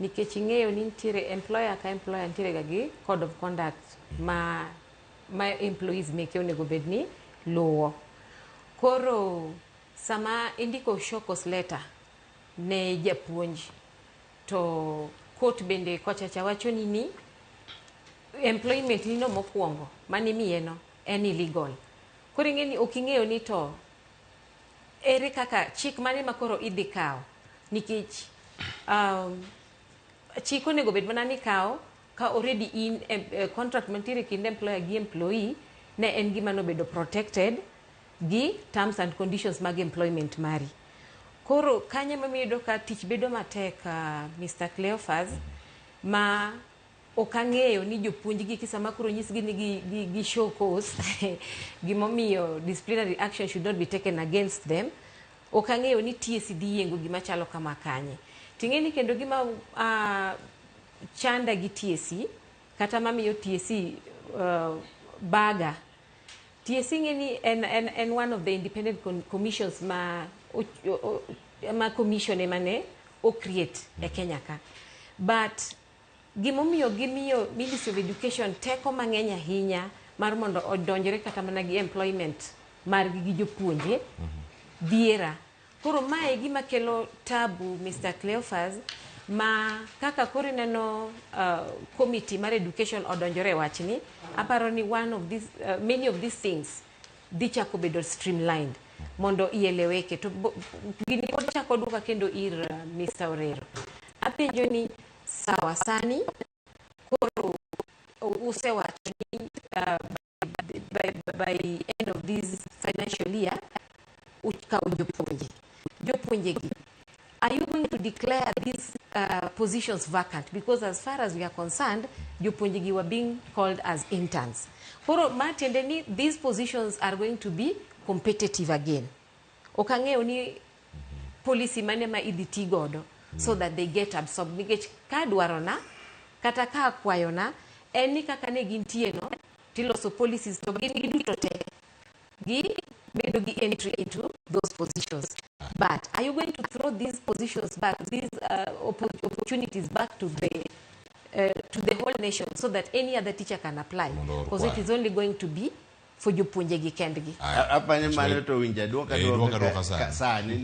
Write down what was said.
nikech ing'eyo ni nitiere employer ka employer nitiere ga gi code of conduct ma employees meke onego bed ni luwo. Koro sama indiko show cause letter ne japuonj to court bende kochacha wacho ni employment ni no mokwongo mani miye no en illegal. Koro ing'eni ok ing'eyo ni to ere kaka chik mane ma koro idhi kawo, nikech chik onego bed mana ni kawo ka already in contract mantiere kind employer gi employee ne en gima nobedo protected gi terms and conditions mag employment mari. Koro kanye mamiyudo ka tich bedo matek Mr. Cleophas, ma ok ang'eyo ni jopuonj gi kisama koro nyisgi ni gi show cause gimomiyo disciplinary action should not be taken against them. Ok ang'eyo ni TSC dhi yengo gima chalo kama kanye. Ting'eni kendo gima chanda gi TSC kata mamiyo TSC baga. TSC ng'eni en one of the independent commissions ma commission emane o create e Kenya ka. But gimomiyo gimiyo Ministry of Education teko mang'eny ahinya mar mondo odonjre kata mana gi employment mar gi jopuonje dhiera. Koro mae gima kelo tabu Mr. Cleophas, ma kaka koro neno committee mar education odonjore wachni, aparo ni one of these many of these things dhi chako bedo streamlined mondo ieleweke. To gini pod chako duka kendo ir Mr. Orero, apenjo ni sawa sani koro usewacho ni by end of this financial year ukawo jopuonje gi, are you going to declare these positions vacant? Because as far as we are concerned, jopuonje gi were being called as interns. Koro matiende ni these positions are going to be competitive again. Ok ang'eyo ni policy mane ma idhi ti godo so that they get absorbed. Nikech ka dwarona kata ka akwayona en ni kaka ne gintie no tiloso policies to gin giduto te gi bedo gi entry into those positions. But are you going to throw these positions back, these opportunities back to the whole nation so that any other teacher can apply? Because it is only going to be for jopuonje gi kendgi. Apani mano to winja duoka sani